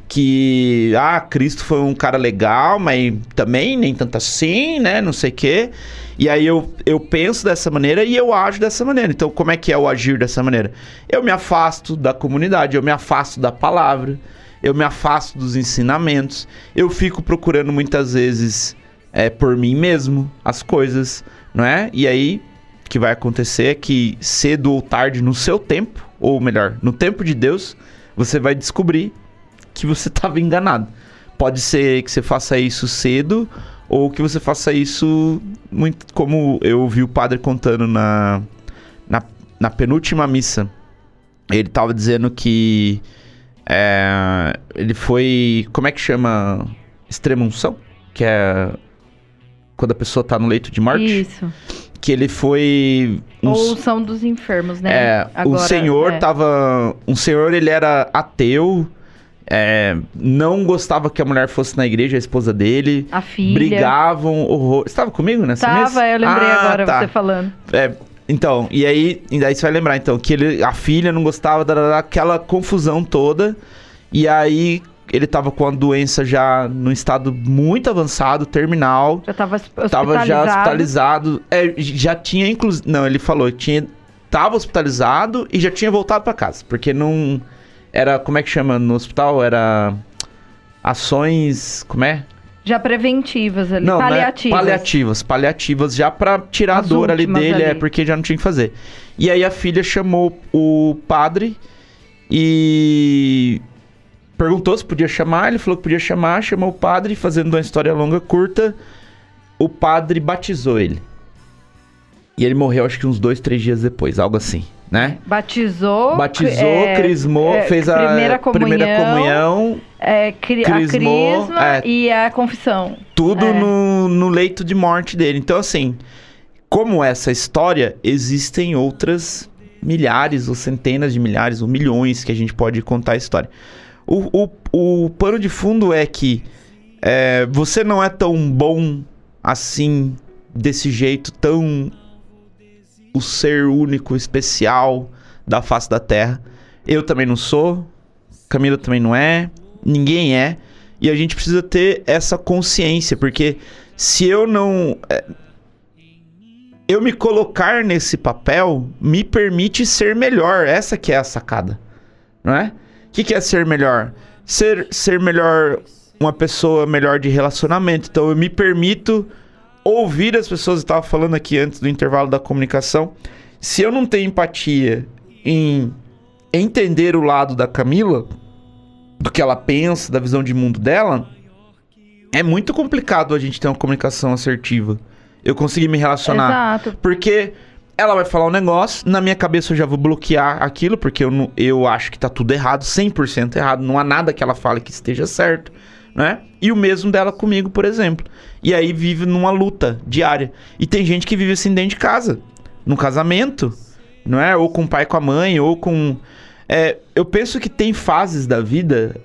Speaker 1: Que, Cristo foi um cara legal, mas também nem tanto assim, né? Não sei o quê. E aí eu penso dessa maneira e eu ajo dessa maneira. Então, como é que é o agir dessa maneira? Eu me afasto da comunidade, eu me afasto da palavra, eu me afasto dos ensinamentos. Eu fico procurando muitas vezes por mim mesmo as coisas, não é? E aí, o que vai acontecer é que cedo ou tarde, no seu tempo, ou melhor, no tempo de Deus, você vai descobrir que você estava enganado. Pode ser que você faça isso cedo, ou que você faça isso muito, como eu ouvi o padre contando na penúltima missa. Ele estava dizendo que ele foi... Como é que chama? Extrema-unção? Que é quando a pessoa está no leito de morte.
Speaker 2: Isso.
Speaker 1: Que ele foi...
Speaker 2: Ou são dos enfermos, né?
Speaker 1: Agora, o senhor estava... Um senhor, ele era ateu... não gostava que a mulher fosse na igreja, a esposa dele.
Speaker 2: A filha.
Speaker 1: Brigavam horror. Você estava comigo nessa mesa?
Speaker 2: Eu lembrei agora você falando.
Speaker 1: Então, e aí você vai lembrar, então, que a filha não gostava daquela confusão toda. E aí ele tava com a doença já num estado muito avançado, terminal.
Speaker 2: Já tava hospitalizado.
Speaker 1: Tava já hospitalizado. Já tinha, inclusive... Não, ele falou, tava hospitalizado e já tinha voltado pra casa. Porque não... Era, como é que chama no hospital? Era... Ações... Como é?
Speaker 2: Já preventivas ali,
Speaker 1: não,
Speaker 2: paliativas.
Speaker 1: Paliativas, já pra tirar a dor ali dele, porque já não tinha que fazer. E aí a filha chamou o padre e perguntou se podia chamar, ele falou que podia chamar, chamou o padre, fazendo uma história longa, curta, o padre batizou ele. E ele morreu acho que uns 2, 3 dias depois, algo assim, né?
Speaker 2: Batizou,
Speaker 1: crismou, fez a primeira comunhão, crismou,
Speaker 2: a crisma e a confissão.
Speaker 1: Tudo no leito de morte dele. Então, assim, como essa história, existem outras milhares, ou centenas de milhares, ou milhões que a gente pode contar a história. O pano de fundo é que você não é tão bom assim, desse jeito, tão... o ser único, especial da face da Terra. Eu também não sou, Camila também não é, ninguém é. E a gente precisa ter essa consciência, porque se eu não... eu me colocar nesse papel me permite ser melhor. Essa que é a sacada, não é? O que é ser melhor? Ser melhor, uma pessoa melhor de relacionamento. Então eu me permito... ouvir as pessoas, eu estava falando aqui antes do intervalo da comunicação, se eu não tenho empatia em entender o lado da Camila, do que ela pensa, da visão de mundo dela, é muito complicado a gente ter uma comunicação assertiva. Eu conseguir me relacionar.
Speaker 2: Exato.
Speaker 1: Porque ela vai falar um negócio, na minha cabeça eu já vou bloquear aquilo, porque eu acho que tá tudo errado, 100% errado, não há nada que ela fale que esteja certo. Né? E o mesmo dela comigo, por exemplo. E aí vive numa luta diária. E tem gente que vive assim dentro de casa, num casamento, não é? Ou com o pai, com a mãe, ou com... eu penso que tem fases da vida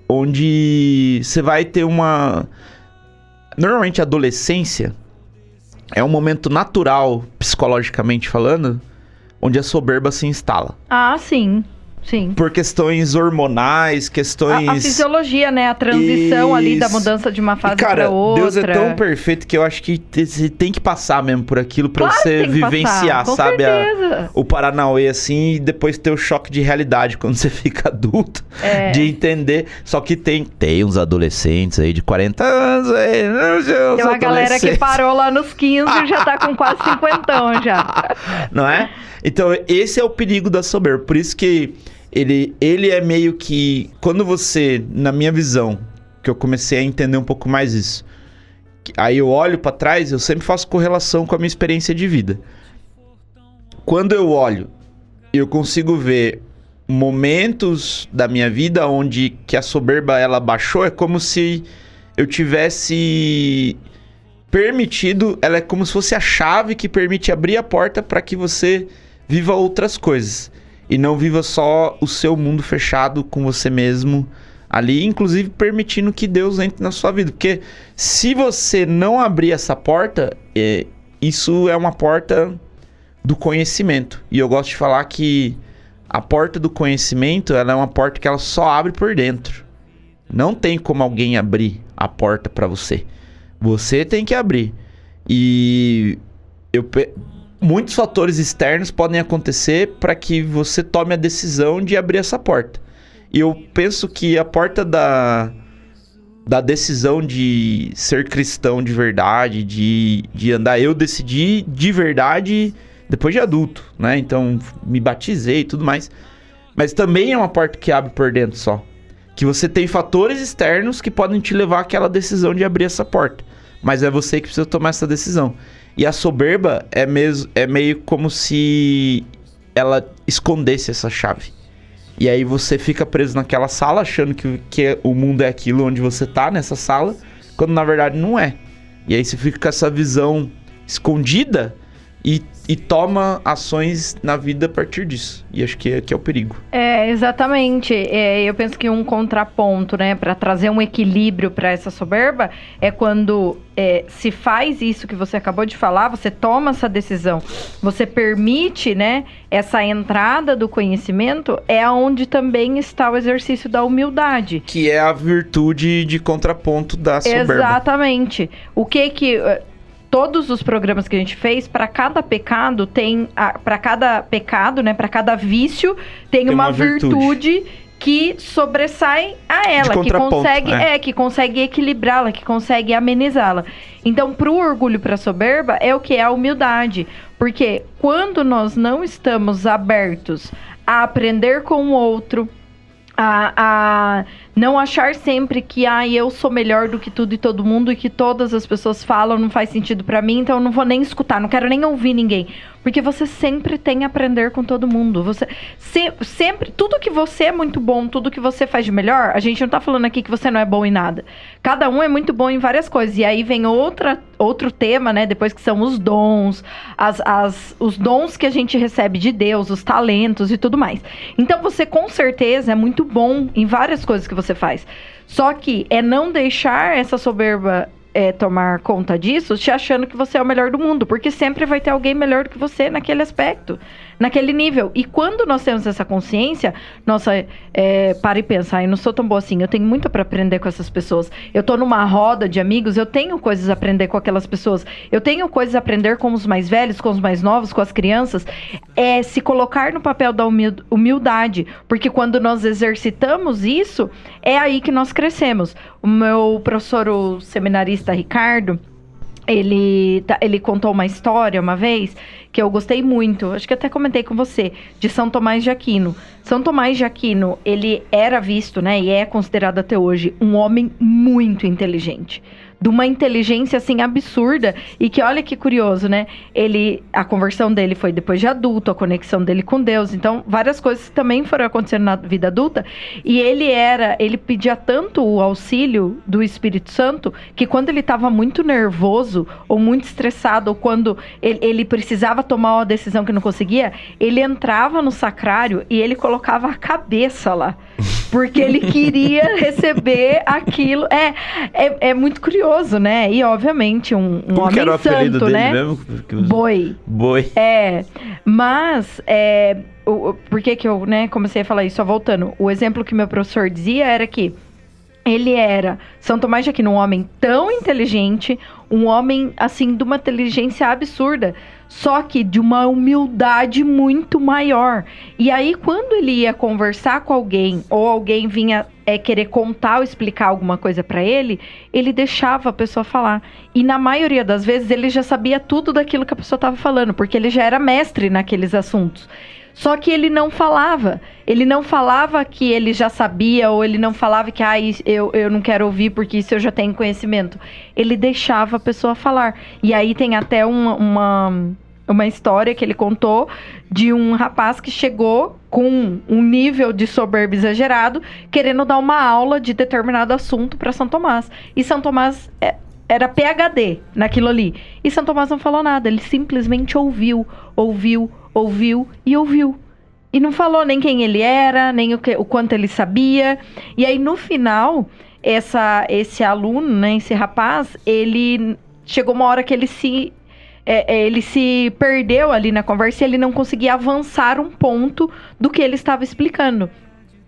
Speaker 1: onde você vai ter uma... Normalmente a adolescência é um momento natural, psicologicamente falando, onde a soberba se instala.
Speaker 2: Ah, sim. Sim.
Speaker 1: Por questões hormonais, questões...
Speaker 2: A fisiologia, né? A transição ali da mudança de uma fase para outra.
Speaker 1: Deus é tão perfeito que eu acho que você tem que passar mesmo por aquilo pra você vivenciar,
Speaker 2: com
Speaker 1: sabe?
Speaker 2: certeza.
Speaker 1: O Paranauê, assim, e depois ter o choque de realidade quando você fica adulto. De entender. Só que tem uns adolescentes aí de 40 anos aí.
Speaker 2: Tem uma galera que parou lá nos 15 e já tá com quase 50 já.
Speaker 1: Não é? Então, esse é o perigo da soberba. Por isso que ele é meio que... Quando você, na minha visão, que eu comecei a entender um pouco mais isso, aí eu olho pra trás, eu sempre faço correlação com a minha experiência de vida. Quando eu olho, eu consigo ver momentos da minha vida onde que a soberba ela baixou. É como se eu tivesse permitido... Ela é como se fosse a chave que permite abrir a porta para que você... viva outras coisas. E não viva só o seu mundo fechado com você mesmo ali. Inclusive permitindo que Deus entre na sua vida. Porque se você não abrir essa porta, isso é uma porta do conhecimento. E eu gosto de falar que a porta do conhecimento, ela é uma porta que ela só abre por dentro. Não tem como alguém abrir a porta para você. Você tem que abrir. E muitos fatores externos podem acontecer para que você tome a decisão de abrir essa porta. E eu penso que a porta da decisão de ser cristão de verdade, de andar... Eu decidi de verdade depois de adulto, né? Então, me batizei e tudo mais. Mas também é uma porta que abre por dentro só. Que você tem fatores externos que podem te levar àquela decisão de abrir essa porta. Mas é você que precisa tomar essa decisão. E a soberba é meio como se ela escondesse essa chave. E aí você fica preso naquela sala achando que o mundo é aquilo onde você tá, nessa sala, quando na verdade não é. E aí você fica com essa visão escondida e e toma ações na vida a partir disso. E acho que é o perigo.
Speaker 2: Exatamente. Eu penso que um contraponto, né, para trazer um equilíbrio para essa soberba é quando se faz isso que você acabou de falar, você toma essa decisão, você permite, né, essa entrada do conhecimento, é onde também está o exercício da humildade.
Speaker 1: Que é a virtude de contraponto da soberba.
Speaker 2: Exatamente. O que todos os programas que a gente fez, para cada pecado para cada pecado, né, para cada vício, tem uma virtude que sobressai a ela, que consegue equilibrá-la, que consegue amenizá-la. Então, pro orgulho, pra soberba, é o que é a humildade. Porque quando nós não estamos abertos a aprender com o outro, a não achar sempre que eu sou melhor do que tudo e todo mundo e que todas as pessoas falam não faz sentido pra mim, então eu não vou nem escutar, não quero nem ouvir ninguém. Porque você sempre tem a aprender com todo mundo. Você sempre, tudo que você é muito bom, tudo que você faz de melhor, a gente não tá falando aqui que você não é bom em nada. Cada um é muito bom em várias coisas. E aí vem outro tema, né? Depois, que são os dons, os dons que a gente recebe de Deus, os talentos e tudo mais. Então você com certeza é muito bom em várias coisas que você faz. Só que é não deixar essa soberba tomar conta disso, te achando que você é o melhor do mundo, porque sempre vai ter alguém melhor do que você naquele aspecto, naquele nível. E quando nós temos essa consciência, nossa, para e pensa, eu não sou tão boa assim, eu tenho muito para aprender com essas pessoas. Eu tô numa roda de amigos, eu tenho coisas a aprender com aquelas pessoas, eu tenho coisas a aprender com os mais velhos, com os mais novos, com as crianças. Se colocar no papel da humildade, porque quando nós exercitamos isso, é aí que nós crescemos. O meu professor, o seminarista Ricardo, ele contou uma história uma vez que eu gostei muito, acho que até comentei com você, de São Tomás de Aquino. São Tomás de Aquino, ele era visto, né, e é considerado até hoje, um homem muito inteligente. De uma inteligência, assim, absurda. E que, olha que curioso, né? A conversão dele foi depois de adulto, a conexão dele com Deus. Então, várias coisas também foram acontecendo na vida adulta. E ele pedia tanto o auxílio do Espírito Santo, que quando ele estava muito nervoso, ou muito estressado, ou quando ele precisava tomar uma decisão que não conseguia, ele entrava no sacrário e ele colocava a cabeça lá. Porque ele queria receber aquilo. É muito curioso, né? E, obviamente, um
Speaker 1: Como
Speaker 2: homem
Speaker 1: que era o apelido
Speaker 2: santo,
Speaker 1: dele
Speaker 2: né?
Speaker 1: mesmo?
Speaker 2: Boi.
Speaker 1: Boi.
Speaker 2: Mas, por que eu, né, comecei a falar isso? Só voltando. O exemplo que meu professor dizia era que ele era, São Tomás de Aquino, um homem tão inteligente, um homem, assim, de uma inteligência absurda, só que de uma humildade muito maior. E aí, quando ele ia conversar com alguém, ou alguém vinha querer contar ou explicar alguma coisa pra ele, ele deixava a pessoa falar. E na maioria das vezes, ele já sabia tudo daquilo que a pessoa estava falando, porque ele já era mestre naqueles assuntos. Só que ele não falava. Ele não falava que ele já sabia, ou ele não falava que eu não quero ouvir porque isso eu já tenho conhecimento. Ele deixava a pessoa falar. E aí tem até uma história que ele contou de um rapaz que chegou com um nível de soberba exagerado, querendo dar uma aula de determinado assunto para São Tomás. E São Tomás era PhD naquilo ali. E São Tomás não falou nada. Ele simplesmente ouviu. E não falou nem quem ele era, nem o quanto ele sabia. E aí, no final, esse aluno, né, esse rapaz, ele chegou uma hora que ele se perdeu ali na conversa e ele não conseguia avançar um ponto do que ele estava explicando.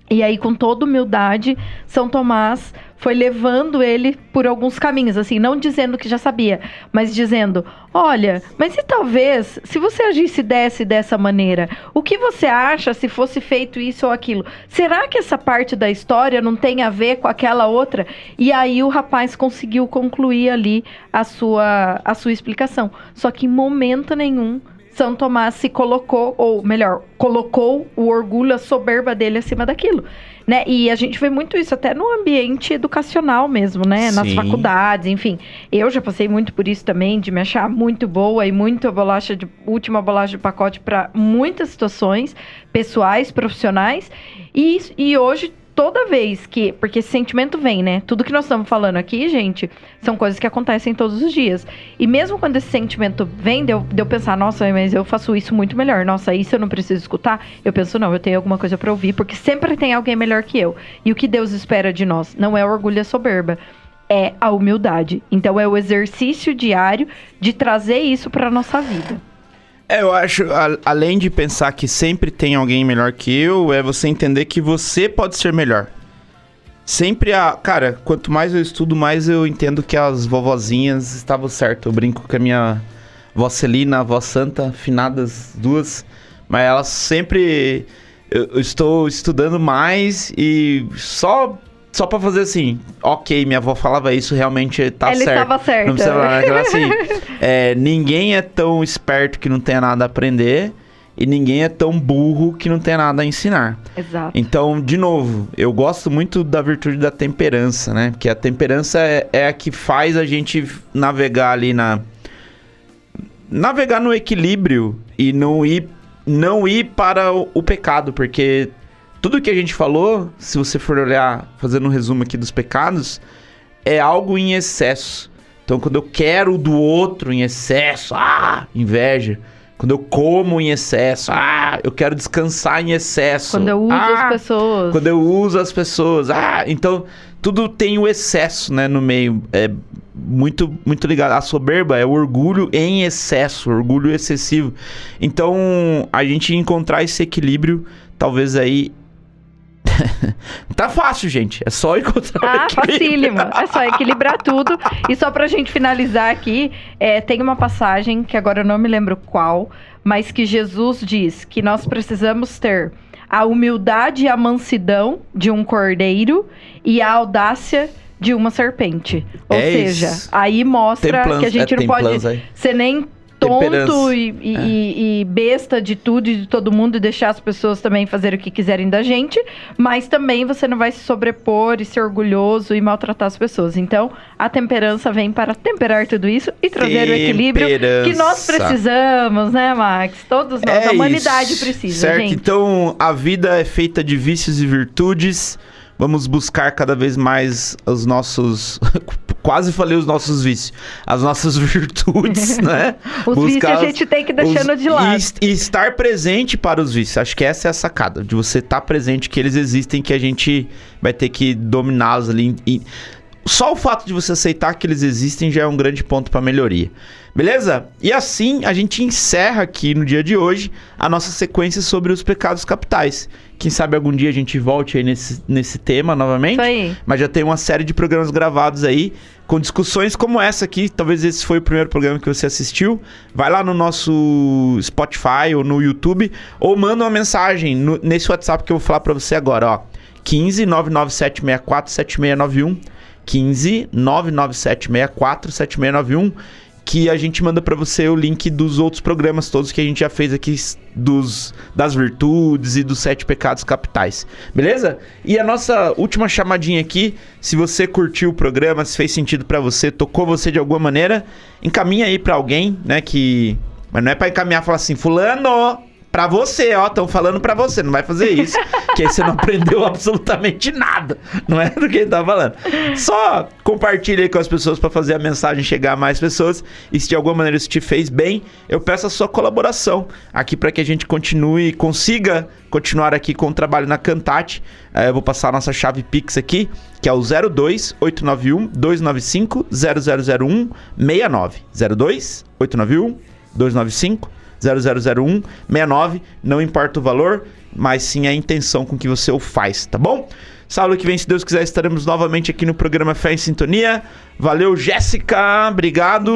Speaker 2: E aí, com toda humildade, São Tomás foi levando ele por alguns caminhos, assim, não dizendo que já sabia, mas dizendo, olha, mas e talvez, se você agisse dessa maneira, o que você acha se fosse feito isso ou aquilo? Será que essa parte da história não tem a ver com aquela outra? E aí o rapaz conseguiu concluir ali a sua explicação. Só que em momento nenhum, São Tomás se colocou, ou melhor, colocou o orgulho, a soberba dele acima daquilo, né? E a gente vê muito isso até no ambiente educacional mesmo, né? Nas faculdades, enfim. Eu já passei muito por isso também, de me achar muito boa e muito última bolacha de pacote para muitas situações pessoais, profissionais. E hoje toda vez que... Porque esse sentimento vem, né? Tudo que nós estamos falando aqui, gente, são coisas que acontecem todos os dias. E mesmo quando esse sentimento vem, de eu pensar, nossa, mas eu faço isso muito melhor. Nossa, isso eu não preciso escutar. Eu penso, não, eu tenho alguma coisa pra ouvir, porque sempre tem alguém melhor que eu. E o que Deus espera de nós não é o orgulho e a soberba, é a humildade. Então é o exercício diário de trazer isso pra nossa vida.
Speaker 1: Eu acho, além de pensar que sempre tem alguém melhor que eu, é você entender que você pode ser melhor. Sempre Cara, quanto mais eu estudo, mais eu entendo que as vovozinhas estavam certas. Eu brinco com a minha vó Celina, a vó Santa, finadas duas, mas elas sempre... Eu estou estudando mais e só pra fazer assim, ok, minha avó falava isso, realmente tá certo.
Speaker 2: Ela estava certa.
Speaker 1: Não precisa falar aquela assim, ninguém é tão esperto que não tenha nada a aprender e ninguém é tão burro que não tenha nada a ensinar.
Speaker 2: Exato.
Speaker 1: Então, de novo, eu gosto muito da virtude da temperança, né? Porque a temperança é a que faz a gente navegar ali navegar no equilíbrio e não ir para o pecado, porque tudo que a gente falou, se você for olhar, fazendo um resumo aqui dos pecados, é algo em excesso. Então, quando eu quero do outro em excesso, inveja. Quando eu como em excesso, eu quero descansar em excesso.
Speaker 2: Quando eu uso as pessoas.
Speaker 1: Quando eu uso as pessoas, então tudo tem o excesso, né, no meio. É muito, muito ligado. A soberba é o orgulho em excesso, orgulho excessivo. Então, a gente encontrar esse equilíbrio, talvez aí... Tá fácil, gente. É só encontrar o equilíbrio.
Speaker 2: Facílimo. É só equilibrar tudo. E só pra gente finalizar aqui, tem uma passagem, que agora eu não me lembro qual, mas que Jesus diz que nós precisamos ter a humildade e a mansidão de um cordeiro e a audácia de uma serpente. Ou seja,
Speaker 1: isso.
Speaker 2: Aí mostra que a gente não pode ser nem tonto e besta de tudo e de todo mundo e deixar as pessoas também fazerem o que quiserem da gente, mas também você não vai se sobrepor e ser orgulhoso e maltratar as pessoas. Então, a temperança vem para temperar tudo isso e trazer o equilíbrio que nós precisamos, né, Max? Todos nós, a humanidade precisa,
Speaker 1: certo?
Speaker 2: Gente.
Speaker 1: Então, a vida é feita de vícios e virtudes. Vamos buscar cada vez mais os nossos... Quase falei os nossos vícios. As nossas virtudes, né?
Speaker 2: Os vícios a gente tem que deixando de lado.
Speaker 1: E estar presente para os vícios. Acho que essa é a sacada. De você estar presente, que eles existem, que a gente vai ter que dominá-los ali. Só o fato de você aceitar que eles existem já é um grande ponto para melhoria. Beleza? E assim a gente encerra aqui no dia de hoje a nossa sequência sobre os pecados capitais. Quem sabe algum dia a gente volte aí nesse tema novamente.
Speaker 2: Isso aí.
Speaker 1: Mas já tem uma série de programas gravados aí, com discussões como essa aqui. Talvez esse foi o primeiro programa que você assistiu. Vai lá no nosso Spotify ou no YouTube, ou manda uma mensagem nesse WhatsApp que eu vou falar pra você agora, ó. 15 99764 7691. 15 99764 7691, que a gente manda pra você o link dos outros programas todos que a gente já fez aqui, das virtudes e dos 7 pecados capitais, beleza? E a nossa última chamadinha aqui, se você curtiu o programa, se fez sentido pra você, tocou você de alguma maneira, encaminha aí pra alguém, né, mas não é pra encaminhar e falar assim, fulano... Pra você, ó, estão falando pra você, não vai fazer isso, que aí você não aprendeu absolutamente nada, não é do que ele tá falando. Só compartilha aí com as pessoas pra fazer a mensagem chegar a mais pessoas, e se de alguma maneira isso te fez bem, eu peço a sua colaboração aqui pra que a gente consiga continuar aqui com o trabalho na Cantate. Eu vou passar a nossa chave Pix aqui, que é o 02 891 295 0001 69. 02 891 295 0001 69, não importa o valor, mas sim a intenção com que você o faz, tá bom? Sábado que vem, se Deus quiser, estaremos novamente aqui no programa Fé em Sintonia. Valeu, Jéssica, obrigado.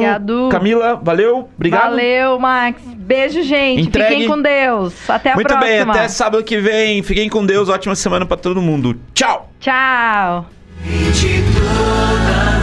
Speaker 1: Camila, valeu, obrigado.
Speaker 2: Valeu, Max. Beijo, gente. Fiquem com Deus. Até a próxima.
Speaker 1: Muito bem, até sábado que vem. Fiquem com Deus, ótima semana pra todo mundo. Tchau.
Speaker 2: Tchau.
Speaker 3: De toda